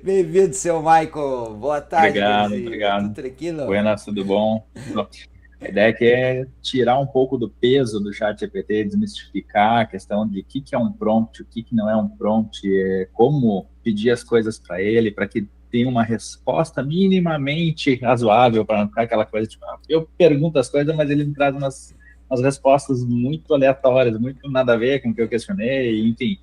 Bem-vindo, seu Michael. Boa tarde, Obrigado, Gordinho. Tudo obrigado. tranquilo? Buenas, tudo bom? A ideia aqui é tirar um pouco do peso do chat GPT, desmistificar a questão de o que é um prompt, o que não é um prompt, como pedir as coisas para ele, para que tenha uma resposta minimamente razoável, para não ficar aquela coisa tipo, eu pergunto as coisas, mas ele me traz umas respostas muito aleatórias, muito nada a ver com o que eu questionei, enfim.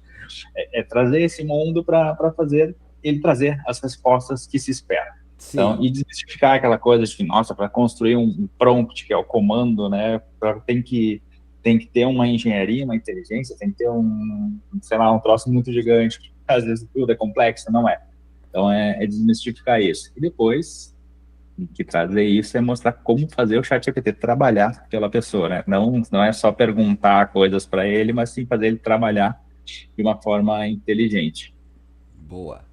É trazer esse mundo para fazer ele trazer as respostas que se espera. Então, Sim. e desmistificar aquela coisa de que, nossa, para construir um prompt, que é o comando, né, tem que ter uma engenharia, uma inteligência, tem que ter sei lá, um troço muito gigante. Às vezes tudo é complexo, não é. Então, é desmistificar isso. E depois, que trazer isso é mostrar como fazer o chat GPT trabalhar pela pessoa, né? Não é só perguntar coisas para ele, mas sim fazer ele trabalhar de uma forma inteligente. Boa.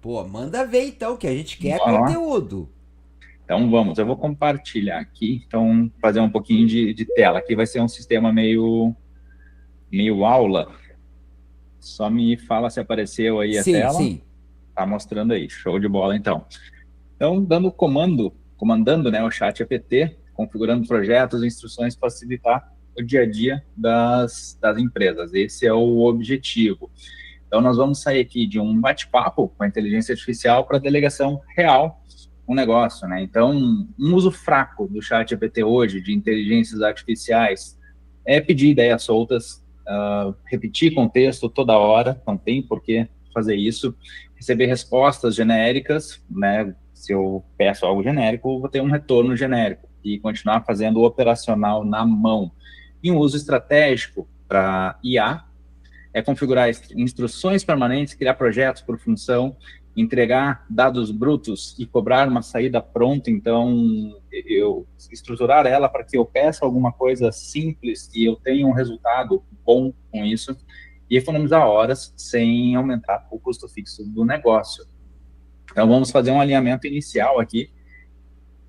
Pô, manda ver então, que a gente quer Vamos lá? conteúdo. Então vamos, eu vou compartilhar aqui, então fazer um pouquinho de tela. Aqui vai ser um sistema meio aula. Só me fala se apareceu aí a Sim, tela. sim. Tá mostrando aí, show de bola então. Então, dando comandando, né, o chat GPT, configurando projetos e instruções para facilitar o dia a dia das empresas. Esse é o objetivo. Então, nós vamos sair aqui de um bate-papo com a inteligência artificial para delegação real um negócio, né? Então, um uso fraco do chat GPT hoje, de inteligências artificiais, é pedir ideias soltas, repetir contexto toda hora, não tem por que fazer isso, receber respostas genéricas, né? Se eu peço algo genérico, vou ter um retorno genérico e continuar fazendo o operacional na mão. E um uso estratégico para IA é configurar instruções permanentes, criar projetos por função, entregar dados brutos e cobrar uma saída pronta. Então, eu estruturar ela para que eu peça alguma coisa simples e eu tenha um resultado bom com isso e economizar horas sem aumentar o custo fixo do negócio. Então, vamos fazer um alinhamento inicial aqui,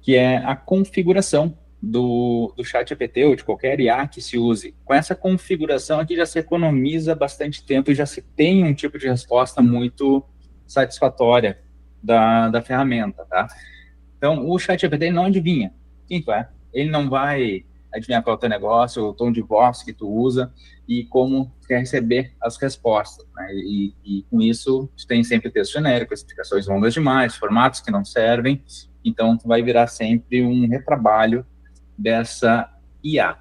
que é a configuração do chat GPT ou de qualquer IA que se use. Com essa configuração aqui já se economiza bastante tempo e já se tem um tipo de resposta muito satisfatória da ferramenta, tá? Então, o chat GPT não adivinha quem tu é. Ele não vai adivinhar qual é o teu negócio, o tom de voz que tu usa e como tu quer receber as respostas, né? E com isso, tu tem sempre texto genérico, explicações longas demais, formatos que não servem, então tu vai virar sempre um retrabalho dessa IA.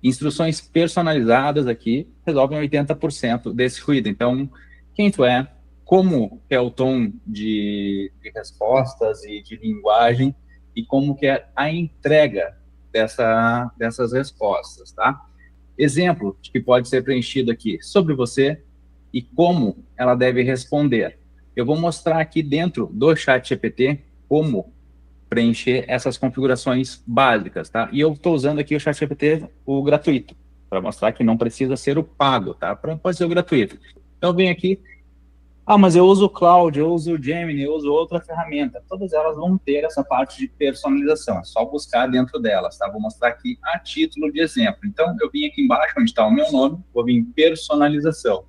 Instruções personalizadas aqui resolvem 80% desse ruído. Então, quem tu é, como é o tom de respostas e de linguagem e como que é a entrega dessas respostas, tá? Exemplo que pode ser preenchido aqui sobre você e como ela deve responder. Eu vou mostrar aqui dentro do chat GPT como preencher essas configurações básicas, tá? E eu estou usando aqui o ChatGPT, o gratuito, para mostrar que não precisa ser o pago, tá? Pode ser o gratuito. Então, eu venho aqui, mas eu uso o Cloud, eu uso o Gemini, eu uso outra ferramenta. Todas elas vão ter essa parte de personalização, é só buscar dentro delas, tá? Vou mostrar aqui a título de exemplo. Então, eu vim aqui embaixo, onde está o meu nome, vou vir em personalização.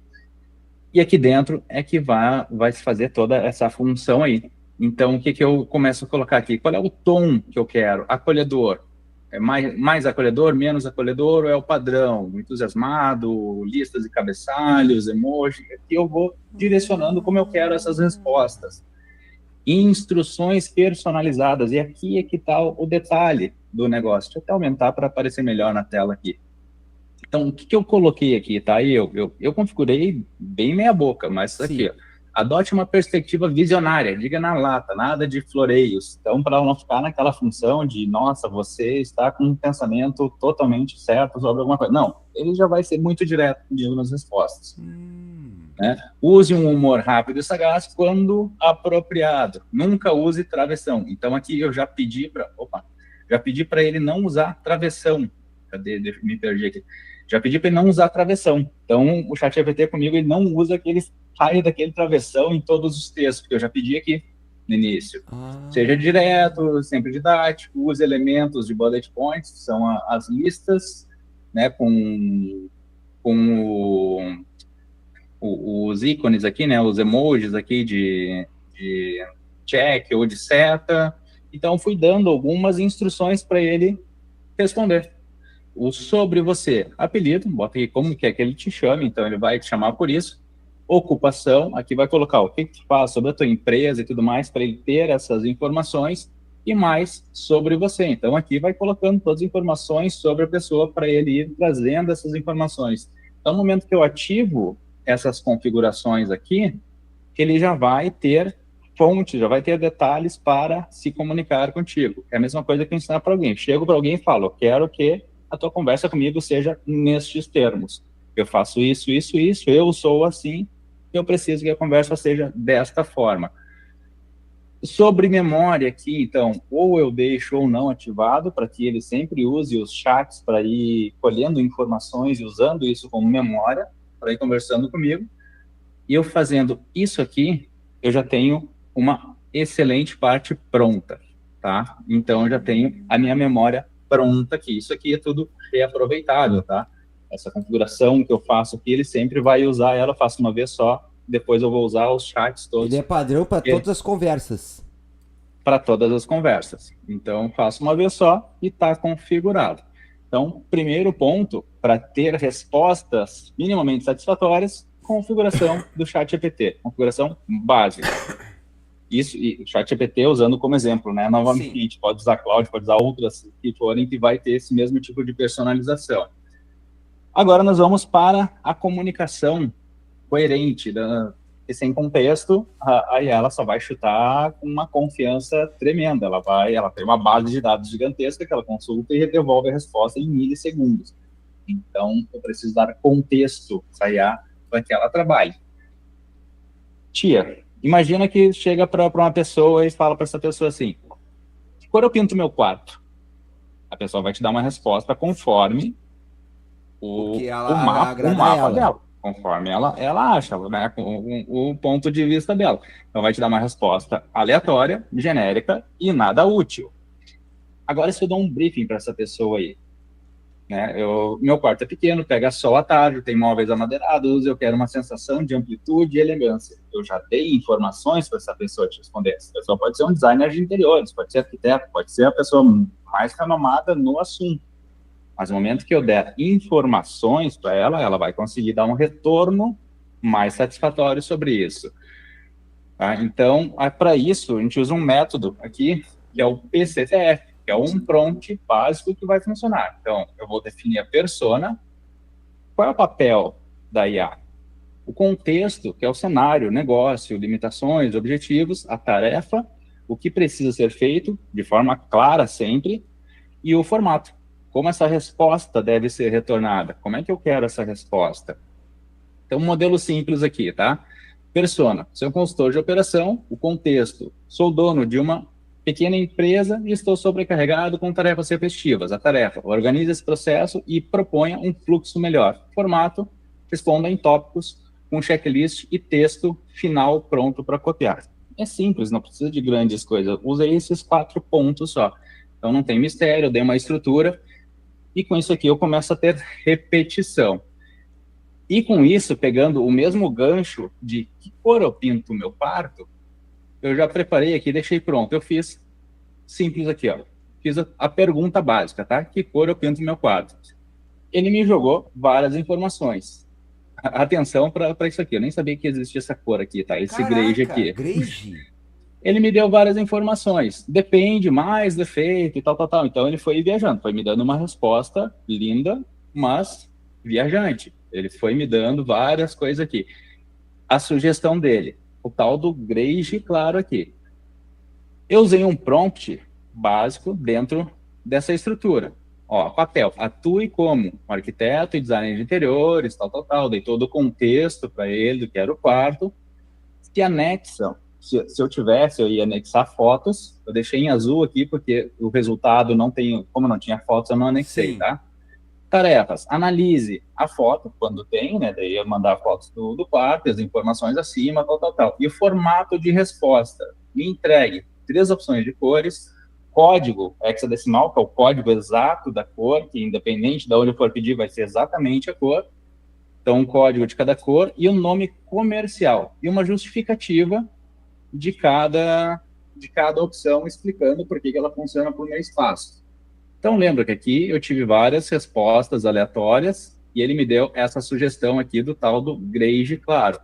E aqui dentro é que vai se fazer toda essa função aí. Então, o que eu começo a colocar aqui? Qual é o tom que eu quero? Acolhedor. É mais acolhedor, menos acolhedor, ou é o padrão? Entusiasmado, listas e cabeçalhos, emoji. Aqui eu vou direcionando como eu quero essas respostas. Instruções personalizadas. E aqui é que está o detalhe do negócio. Deixa eu até aumentar para aparecer melhor na tela aqui. Então, o que eu coloquei aqui, tá? Eu configurei bem meia boca, mas aqui, Sim. ó, adote uma perspectiva visionária, diga na lata, nada de floreios. Então, para não ficar naquela função de, nossa, você está com um pensamento totalmente certo sobre alguma coisa. Não, ele já vai ser muito direto nas respostas. Né? Use um humor rápido e sagaz quando apropriado. Nunca use travessão. Então, aqui eu já pedi para ele não usar travessão. Cadê? Me perdi aqui. Já pedi para ele não usar travessão. Então, o ChatGPT comigo, ele não usa que ele saia daquele travessão em todos os textos, porque eu já pedi aqui no início. Seja direto, sempre didático, use elementos de bullet points, que são as listas, né, com os ícones aqui, né, os emojis aqui de check ou de seta. Então, fui dando algumas instruções para ele responder. O sobre você, apelido, bota aqui como quer que ele te chame, então ele vai te chamar por isso. Ocupação, aqui vai colocar o que tu faz sobre a tua empresa e tudo mais, para ele ter essas informações, e mais sobre você. Então, aqui vai colocando todas as informações sobre a pessoa para ele ir trazendo essas informações. Então, no momento que eu ativo essas configurações aqui, ele já vai ter fontes, já vai ter detalhes para se comunicar contigo. É a mesma coisa que ensinar para alguém. Chego para alguém e falo, eu quero que a tua conversa comigo seja nestes termos. Eu faço isso, isso, isso, eu sou assim, eu preciso que a conversa seja desta forma. Sobre memória aqui, então, ou eu deixo ou não ativado, para que ele sempre use os chats para ir colhendo informações e usando isso como memória, para ir conversando comigo. E eu fazendo isso aqui, eu já tenho uma excelente parte pronta, tá? Então, eu já tenho a minha memória pronta aqui. Isso aqui é tudo reaproveitável, tá? Essa configuração que eu faço aqui, ele sempre vai usar ela, eu faço uma vez só, depois eu vou usar os chats todos. Ele é padrão para todas as conversas. Para todas as conversas. Então, faço uma vez só e está configurado. Então, primeiro ponto, para ter respostas minimamente satisfatórias, configuração do ChatGPT, configuração básica. Isso, e o ChatGPT usando como exemplo, né? Novamente, a gente pode usar Cloud, pode usar outras que forem, que vai ter esse mesmo tipo de personalização. Agora nós vamos para a comunicação coerente, e sem contexto, aí ela só vai chutar com uma confiança tremenda. Ela tem uma base de dados gigantesca que ela consulta e devolve a resposta em milissegundos. Então, eu preciso dar contexto para a IA para que ela trabalhe. Tia, imagina que chega para uma pessoa e fala para essa pessoa assim, que cor eu pinto meu quarto? A pessoa vai te dar uma resposta conforme o mapa dela, conforme ela acha, né, com o ponto de vista dela. Então, vai te dar uma resposta aleatória, genérica e nada útil. Agora, se eu dou um briefing para essa pessoa aí, né, meu quarto é pequeno, pega sol à tarde, tem móveis amadeirados, eu quero uma sensação de amplitude e elegância. Eu já dei informações para essa pessoa te responder. Essa pessoa pode ser um designer de interiores, pode ser arquiteto, pode ser a pessoa mais renomada no assunto. Mas no momento que eu der informações para ela, ela vai conseguir dar um retorno mais satisfatório sobre isso. Tá? Então, para isso, a gente usa um método aqui, que é o PCTF, que é um prompt básico que vai funcionar. Então, eu vou definir a persona. Qual é o papel da IA? O contexto, que é o cenário, negócio, limitações, objetivos, a tarefa, o que precisa ser feito, de forma clara sempre, e o formato. Como essa resposta deve ser retornada? Como é que eu quero essa resposta? Então, um modelo simples aqui, tá? Persona, sou consultor de operação, o contexto, sou dono de uma pequena empresa e estou sobrecarregado com tarefas repetitivas. A tarefa, organize esse processo e proponha um fluxo melhor. Formato, responda em tópicos, com checklist e texto final pronto para copiar. É simples, não precisa de grandes coisas. Usei esses 4 pontos só. Então, não tem mistério, eu dei uma estrutura. E com isso aqui eu começo a ter repetição. E com isso, pegando o mesmo gancho de que cor eu pinto o meu quarto, eu já preparei aqui, deixei pronto. Eu fiz simples aqui, ó. Fiz a pergunta básica, tá? Que cor eu pinto o meu quarto? Ele me jogou várias informações. Atenção para isso aqui. Eu nem sabia que existia essa cor aqui, tá? Esse grege aqui. Grege? Ele me deu várias informações. Depende, mais defeito e tal, tal, tal. Então, ele foi viajando, foi me dando uma resposta linda, mas viajante. Ele foi me dando várias coisas aqui. A sugestão dele, o tal do Grege, claro, aqui. Eu usei um prompt básico dentro dessa estrutura. Ó, papel, atue como um arquiteto e designer de interiores, tal, tal, tal. Dei todo o contexto para ele do que era o quarto. Se anexam, se eu ia anexar fotos, eu deixei em azul aqui, porque o resultado não tem, como não tinha fotos, eu não anexei, Sim. Tá? Tarefas, analise a foto, quando tem, né, daí eu mandar fotos do quarto, as informações acima, tal, tal, tal. E o formato de resposta, me entregue 3 opções de cores, código hexadecimal, que é o código exato da cor, que independente de onde eu for pedir, vai ser exatamente a cor, Então, um código de cada cor e um nome comercial. E uma justificativa de cada opção, explicando por que ela funciona por meio espaço. Então, lembra que aqui eu tive várias respostas aleatórias e ele me deu essa sugestão aqui do tal do Grade Claro.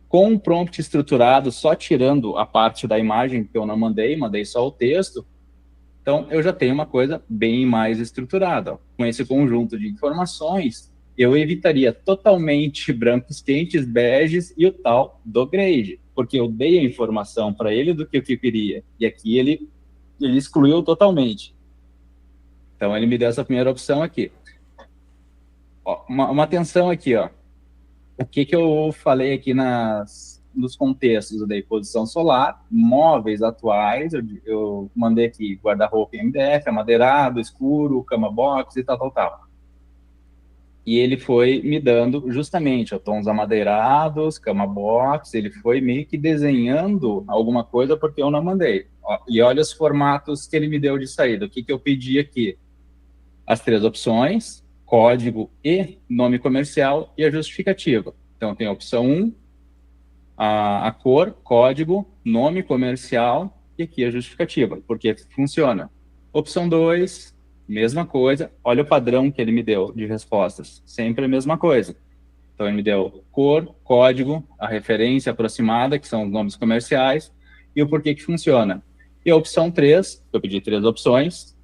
Com um prompt estruturado, só tirando a parte da imagem que eu não mandei só o texto, então eu já tenho uma coisa bem mais estruturada. Ó. Com esse conjunto de informações, eu evitaria totalmente brancos quentes, beges e o tal do grade, porque eu dei a informação para ele do que eu queria, e aqui ele excluiu totalmente. Então ele me deu essa primeira opção aqui. Ó, uma atenção aqui, ó. O que eu falei aqui nos contextos? Eu dei posição solar, móveis atuais, eu mandei aqui guarda-roupa em MDF, amadeirado, escuro, cama box e tal. E ele foi me dando justamente tons amadeirados, cama box, ele foi meio que desenhando alguma coisa porque eu não mandei. Ó, e olha os formatos que ele me deu de saída. O que eu pedi aqui? As 3 opções, código e nome comercial e a justificativa. Então, tem a opção 1, a cor, código, nome comercial e aqui a justificativa, porque funciona. Opção 2, mesma coisa. Olha o padrão que ele me deu de respostas. Sempre a mesma coisa. Então, ele me deu cor, código, a referência aproximada, que são os nomes comerciais, e o porquê que funciona. E a opção 3, eu pedi 3 opções,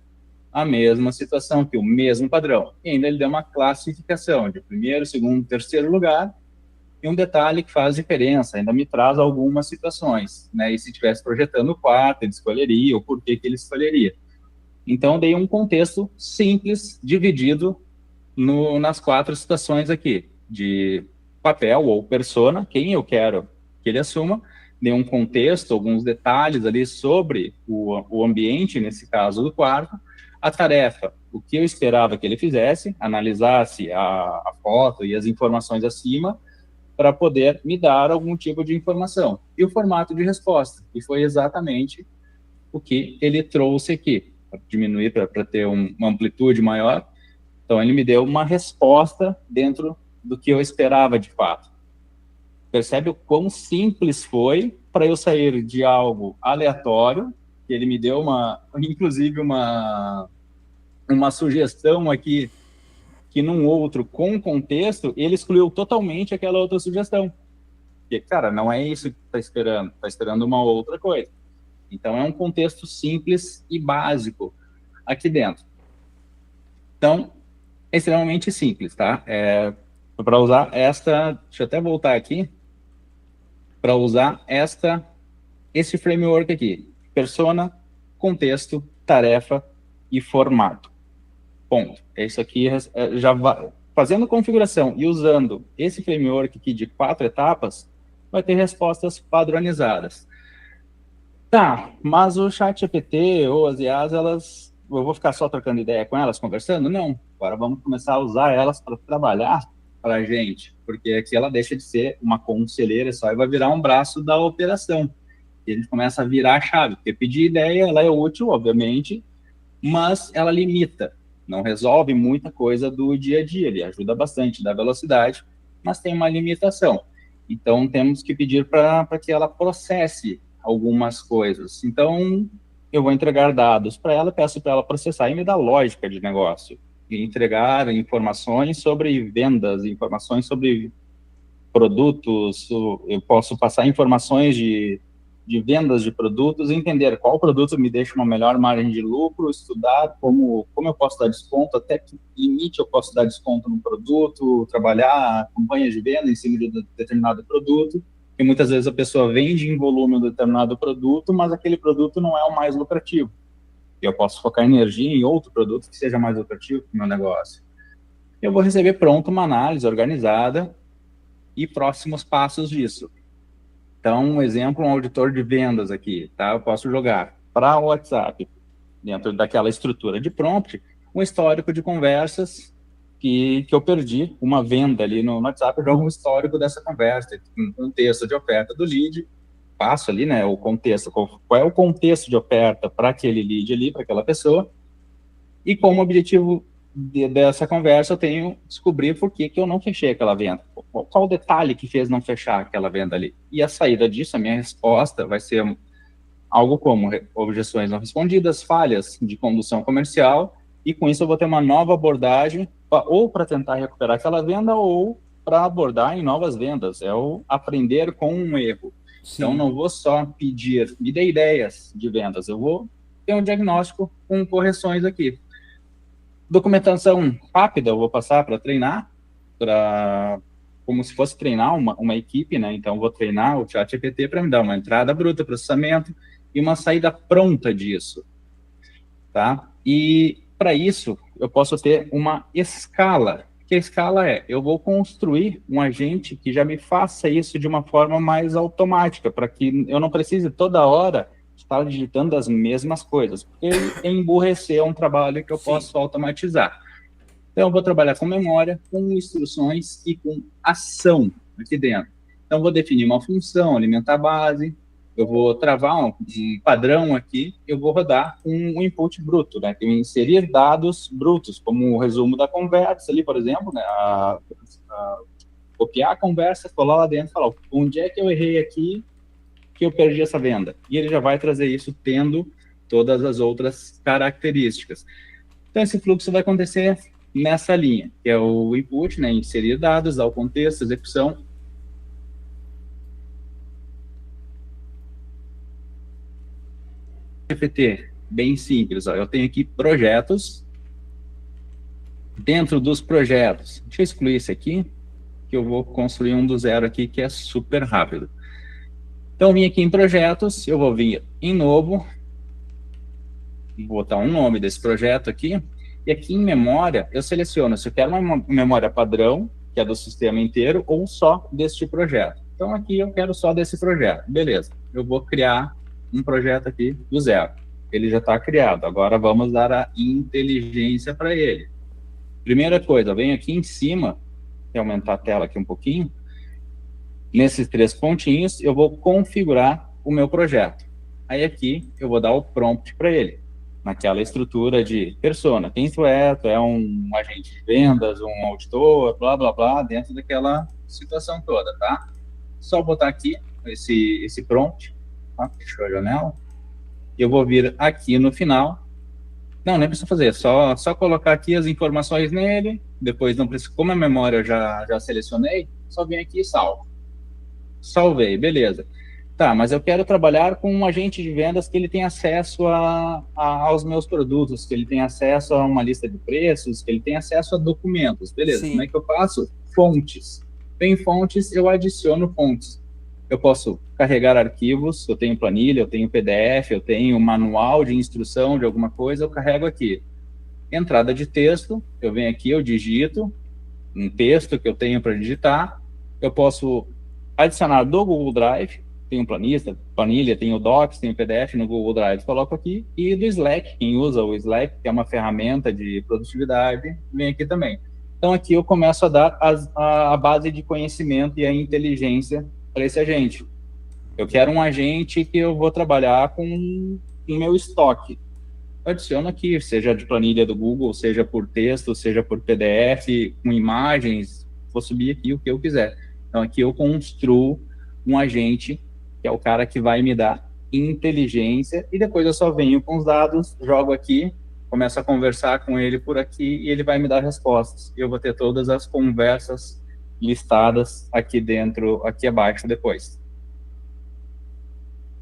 a mesma situação, que o mesmo padrão. E ainda ele deu uma classificação de primeiro, segundo, terceiro lugar, e um detalhe que faz diferença, ainda me traz algumas situações, né? E se estivesse projetando o quarto, ele escolheria, o porquê que ele escolheria. Então, dei um contexto simples, dividido nas 4 situações aqui, de papel ou persona, quem eu quero que ele assuma, dei um contexto, alguns detalhes ali sobre o ambiente, nesse caso do quarto, a tarefa, o que eu esperava que ele fizesse, analisasse a foto e as informações acima, para poder me dar algum tipo de informação. E o formato de resposta, que foi exatamente o que ele trouxe aqui, para diminuir, para ter uma amplitude maior. Então, ele me deu uma resposta dentro do que eu esperava de fato. Percebe o quão simples foi para eu sair de algo aleatório, que ele me deu inclusive uma sugestão aqui, que num outro com contexto, ele excluiu totalmente aquela outra sugestão. Porque, cara, não é isso que está esperando uma outra coisa. Então, é um contexto simples e básico aqui dentro. Então, é extremamente simples, tá? Para usar esta, deixa eu até voltar aqui, para usar esse framework aqui, persona, contexto, tarefa e formato. Ponto. Isso aqui já vai, fazendo configuração e usando esse framework aqui de 4 etapas, vai ter respostas padronizadas. Tá, mas o ChatGPT ou as IAs, eu vou ficar só trocando ideia com elas, conversando? Não. Agora vamos começar a usar elas para trabalhar para a gente, porque aqui ela deixa de ser uma conselheira só e vai virar um braço da operação. E a gente começa a virar a chave, porque pedir ideia, ela é útil, obviamente, mas ela limita, não resolve muita coisa do dia a dia, ele ajuda bastante, dá velocidade, mas tem uma limitação. Então, temos que pedir para que ela processe algumas coisas. Então, eu vou entregar dados para ela, peço para ela processar e me dar lógica de negócio. E entregar informações sobre vendas, informações sobre produtos, eu posso passar informações de vendas de produtos, entender qual produto me deixa uma melhor margem de lucro, estudar como eu posso dar desconto, até que limite eu posso dar desconto no produto, trabalhar campanhas de venda em cima de determinado produto, e muitas vezes a pessoa vende em volume um determinado produto, mas aquele produto não é o mais lucrativo. E eu posso focar energia em outro produto que seja mais lucrativo para o meu negócio. Eu vou receber pronto uma análise organizada e próximos passos disso. Então, um exemplo, um auditor de vendas aqui, tá? Eu posso jogar para o WhatsApp, dentro daquela estrutura de prompt, um histórico de conversas que eu perdi, uma venda ali no WhatsApp, eu jogo um histórico dessa conversa, um contexto de oferta do lead, passo ali, né, o contexto, qual é o contexto de oferta para aquele lead ali, para aquela pessoa, e como objetivo dessa conversa eu tenho que descobrir por que eu não fechei aquela venda. Qual o detalhe que fez não fechar aquela venda ali? E a saída disso, a minha resposta vai ser algo como objeções não respondidas, falhas de condução comercial, e com isso eu vou ter uma nova abordagem, ou para tentar recuperar aquela venda, ou para abordar em novas vendas. É o aprender com um erro. Então, Sim. não vou só pedir, me dê ideias de vendas, eu vou ter um diagnóstico com correções aqui. Documentação rápida, eu vou passar para treinar, como se fosse treinar uma equipe, né? Então, vou treinar o ChatGPT para me dar uma entrada bruta, processamento e uma saída pronta disso, tá? E para isso, eu posso ter uma escala. Que a escala é, eu vou construir um agente que já me faça isso de uma forma mais automática, para que eu não precise toda hora estar digitando as mesmas coisas, porque emburrecer é um trabalho que eu Sim. posso automatizar. Então, eu vou trabalhar com memória, com instruções e com ação aqui dentro. Então, eu vou definir uma função, alimentar a base, eu vou travar um padrão aqui, eu vou rodar um input bruto, né? Eu inserir dados brutos, como o resumo da conversa ali, por exemplo, né? Copiar a conversa, colar lá dentro e falar onde é que eu errei aqui que eu perdi essa venda. E ele já vai trazer isso tendo todas as outras características. Então, esse fluxo vai acontecer nessa linha, que é o input, né, inserir dados, dar o contexto, execução. GPT, bem simples, ó, eu tenho aqui projetos, dentro dos projetos, deixa eu excluir esse aqui, que eu vou construir um do zero aqui, que é super rápido. Então, vim aqui em projetos, eu vou vir em novo, vou botar um nome desse projeto aqui, e aqui em memória, eu seleciono se eu quero uma memória padrão, que é do sistema inteiro, ou só deste projeto. Então, aqui eu quero só desse projeto. Beleza, eu vou criar um projeto aqui do zero. Ele já está criado. Agora, vamos dar a inteligência para ele. Primeira coisa, venho aqui em cima, vou aumentar a tela aqui um pouquinho. Nesses três pontinhos, eu vou configurar o meu projeto. Aí aqui, eu vou dar o prompt para ele naquela estrutura de persona. Quem tu é um agente de vendas, um auditor, blá, blá, blá, dentro daquela situação toda, tá? Só botar aqui esse prompt, tá? Fechou a janela. Eu vou vir aqui no final. Não, nem precisa fazer, só colocar aqui as informações nele, depois não precisa, como a memória eu já selecionei, só vem aqui e salvo. Salvei, beleza. Tá, mas eu quero trabalhar com um agente de vendas que ele tem acesso aos meus produtos, que ele tem acesso a uma lista de preços, que ele tem acesso a documentos. Beleza, como é Sim. que eu faço? Fontes. Tem fontes, eu adiciono fontes. Eu posso carregar arquivos, eu tenho planilha, eu tenho PDF, eu tenho manual de instrução de alguma coisa, eu carrego aqui. Entrada de texto, eu venho aqui, eu digito um texto que eu tenho para digitar, eu posso adicionar do Google Drive, tem planilha, tem o Docs, tem o PDF no Google Drive, coloco aqui, e do Slack, quem usa o Slack, que é uma ferramenta de produtividade, vem aqui também. Então, aqui eu começo a dar a base de conhecimento e a inteligência para esse agente. Eu quero um agente que eu vou trabalhar com o meu estoque. Eu adiciono aqui, seja de planilha do Google, seja por texto, seja por PDF, com imagens, vou subir aqui o que eu quiser. Então, aqui eu construo um agente, que é o cara que vai me dar inteligência, e depois eu só venho com os dados, jogo aqui, começo a conversar com ele por aqui, e ele vai me dar respostas. E eu vou ter todas as conversas listadas aqui dentro, aqui abaixo depois.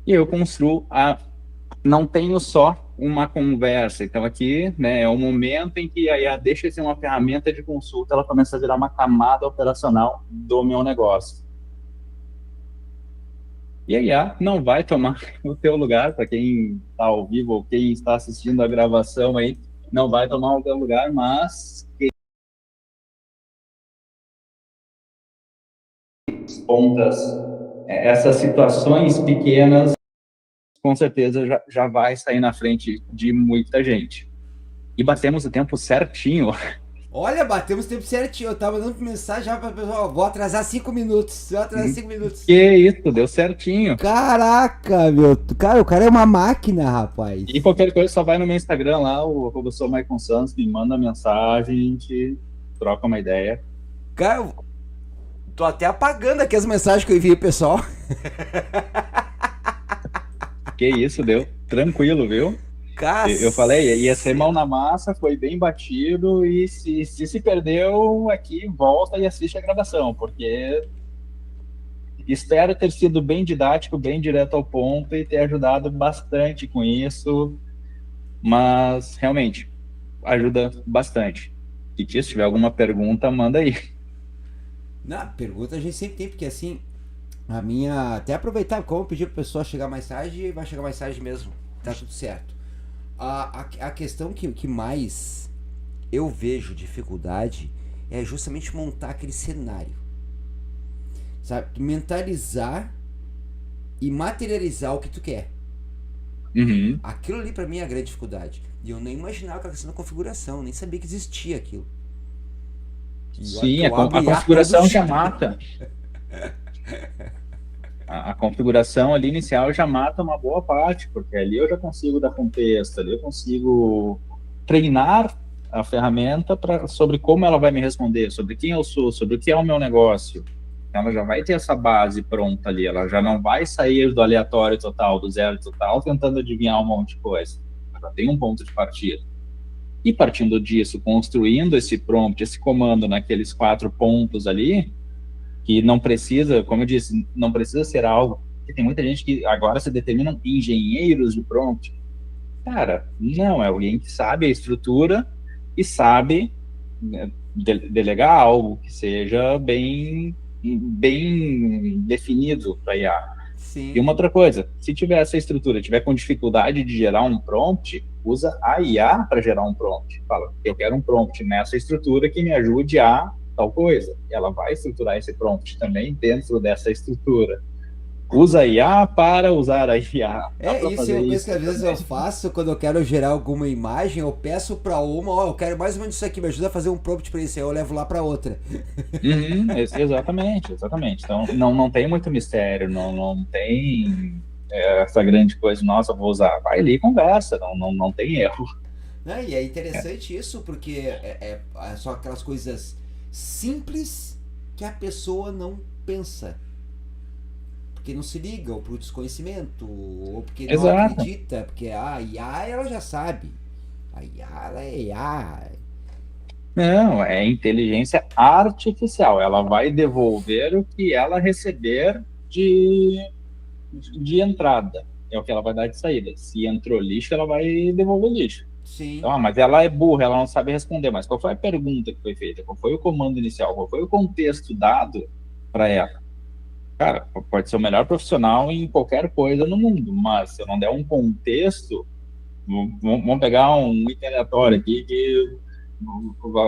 E eu construo não tenho só uma conversa. Então, aqui, né, é um momento em que a IA deixa de ser uma ferramenta de consulta, ela começa a virar uma camada operacional do meu negócio. E a IA não vai tomar o teu lugar, para quem está ao vivo ou quem está assistindo a gravação aí, não vai tomar o teu lugar, mas pontas, essas situações pequenas, com certeza já vai sair na frente de muita gente. E batemos o tempo certinho. Olha, batemos tempo certinho. Eu tava dando mensagem já pra pessoal. Vou atrasar 5 minutos. Vou atrasar 5 minutos. Que isso, deu certinho. Caraca, meu. Cara, o cara é uma máquina, rapaz. E qualquer coisa, só vai no meu Instagram lá, o professor Maicon Santos, me manda mensagem, a gente troca uma ideia. Cara, eu tô até apagando aqui as mensagens que eu enviei, pessoal. Que isso, deu tranquilo, viu? Eu falei, ia ser mão na massa, foi bem batido, e se perdeu aqui, volta e assiste a gravação, porque espero ter sido bem didático, bem direto ao ponto e ter ajudado bastante com isso, mas realmente ajuda bastante. E se tiver alguma pergunta, manda aí. Na pergunta a gente sempre tem, porque assim, a minha. Até aproveitar, como eu pedi pro pessoal chegar mais tarde, vai chegar mais tarde mesmo. Tá tudo certo. A questão que mais eu vejo dificuldade é justamente montar aquele cenário. Sabe? Tu mentalizar e materializar o que tu quer. Uhum. Aquilo ali pra mim é a grande dificuldade. E eu nem imaginava aquela questão da configuração, nem sabia que existia aquilo. Sim, a configuração já mata. A configuração ali inicial já mata uma boa parte, porque ali eu já consigo dar contexto, ali eu consigo treinar a ferramenta sobre como ela vai me responder, sobre quem eu sou, sobre o que é o meu negócio. Ela já vai ter essa base pronta ali, ela já não vai sair do aleatório total, do zero total, tentando adivinhar um monte de coisa. Ela já tem um ponto de partida. E partindo disso, construindo esse prompt, esse comando naqueles 4 pontos ali, que não precisa, como eu disse, não precisa ser algo, que tem muita gente que agora se determinam engenheiros de prompt. Cara, não, é alguém que sabe a estrutura e sabe, né, delegar algo que seja bem definido para IA. Sim. E uma outra coisa, se tiver essa estrutura, tiver com dificuldade de gerar um prompt, usa a IA para gerar um prompt. Fala, eu quero um prompt nessa estrutura que me ajude a tal coisa. Ela vai estruturar esse prompt também dentro dessa estrutura. Usa a IA para usar a IA. Isso é uma coisa que às vezes eu faço quando eu quero gerar alguma imagem, eu peço para uma, eu quero mais ou menos isso aqui, me ajuda a fazer um prompt para isso, aí eu levo lá para outra. Uhum, exatamente. Então não tem muito mistério, não tem essa grande coisa, nossa, vou usar. Vai ali e conversa, não tem erro. E é interessante isso, porque são aquelas coisas simples que a pessoa não pensa. Porque não se liga, ou por desconhecimento, ou porque não acredita, porque a IA ela já sabe. A IA ela é IA. Não, é inteligência artificial. Ela vai devolver o que ela receber de entrada. É o que ela vai dar de saída. Se entrou lixo, ela vai devolver lixo. Sim. Então, mas ela é burra, ela não sabe responder. Mas qual foi a pergunta que foi feita? Qual foi o comando inicial? Qual foi o contexto dado para ela? Cara, pode ser o melhor profissional em qualquer coisa no mundo, mas se eu não der um contexto, vamos pegar um item aleatório aqui que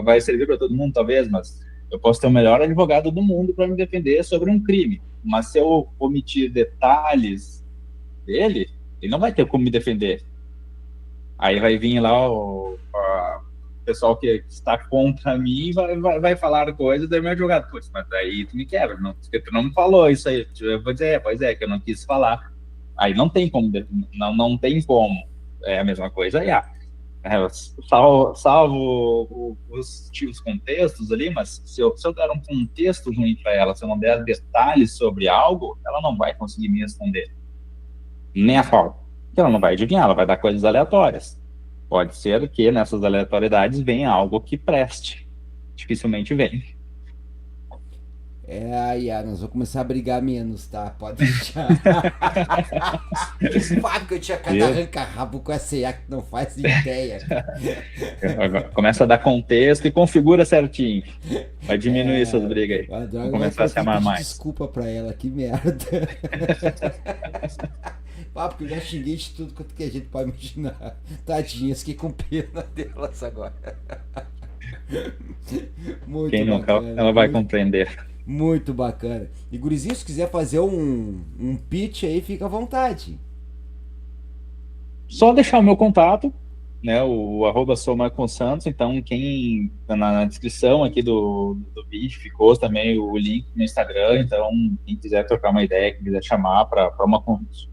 vai servir para todo mundo, talvez, mas eu posso ter o melhor advogado do mundo para me defender sobre um crime, mas se eu omitir detalhes dele, ele não vai ter como me defender. Aí vai vir lá o pessoal que está contra mim vai falar coisas, daí meu advogado, pois, mas daí tu me quebra, não, tu não me falou isso aí. Eu vou dizer, pois é, que eu não quis falar. Aí não tem como, não tem como. É a mesma coisa, salvo os contextos ali, mas se eu der um contexto ruim para ela, se eu não der detalhes sobre algo, ela não vai conseguir me responder. Nem a falta. Ela não vai adivinhar, ela vai dar coisas aleatórias. Pode ser que nessas aleatoriedades venha algo que preste. Dificilmente vem. Nós vamos começar a brigar menos, tá? Pode deixar. Fábio, que eu tinha cada arranca-rabo com essa IA que não faz ideia. Começa a dar contexto e configura certinho. Vai diminuir essas brigas aí. Vamos começar a se amar mais. Desculpa pra ela, que merda. Porque eu já xinguei de tudo quanto que a gente pode imaginar. Tadinhas, fiquei com pena delas agora. Muito Quem nunca, bacana, ela vai compreender. Muito bacana. E gurizinho, se quiser fazer um pitch aí, fica à vontade. Só deixar o meu contato, né, o arroba sou Michael Santos, então quem na descrição aqui do vídeo ficou também o link no Instagram, então quem quiser trocar uma ideia, quem quiser chamar para uma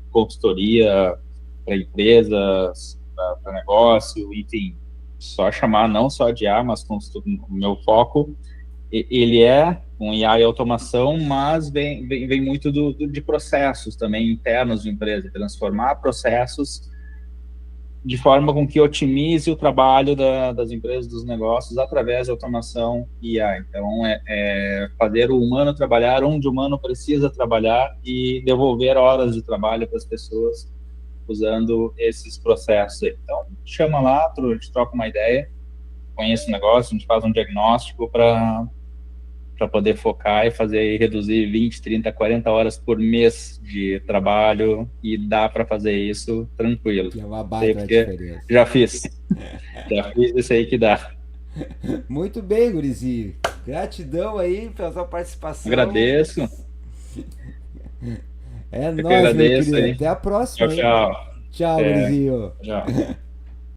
consultoria para empresas, para negócio, enfim, só chamar, não só de IA, mas o meu foco, ele é um IA e automação, mas vem muito de processos também internos de empresa, transformar processos de forma com que otimize o trabalho das empresas, dos negócios, através de automação e IA. Então, fazer o humano trabalhar onde o humano precisa trabalhar e devolver horas de trabalho para as pessoas usando esses processos. Então, chama lá, a gente troca uma ideia, conhece o negócio, a gente faz um diagnóstico para poder focar e fazer reduzir 20, 30, 40 horas por mês de trabalho, e dá para fazer isso tranquilo. Que é uma baita diferença. Já fiz isso aí que dá. Muito bem, gurizinho. Gratidão aí pela sua participação. Agradeço. É nóis, meu querido. Aí. Até a próxima. Tchau, tchau. Tchau, gurizinho. Tchau.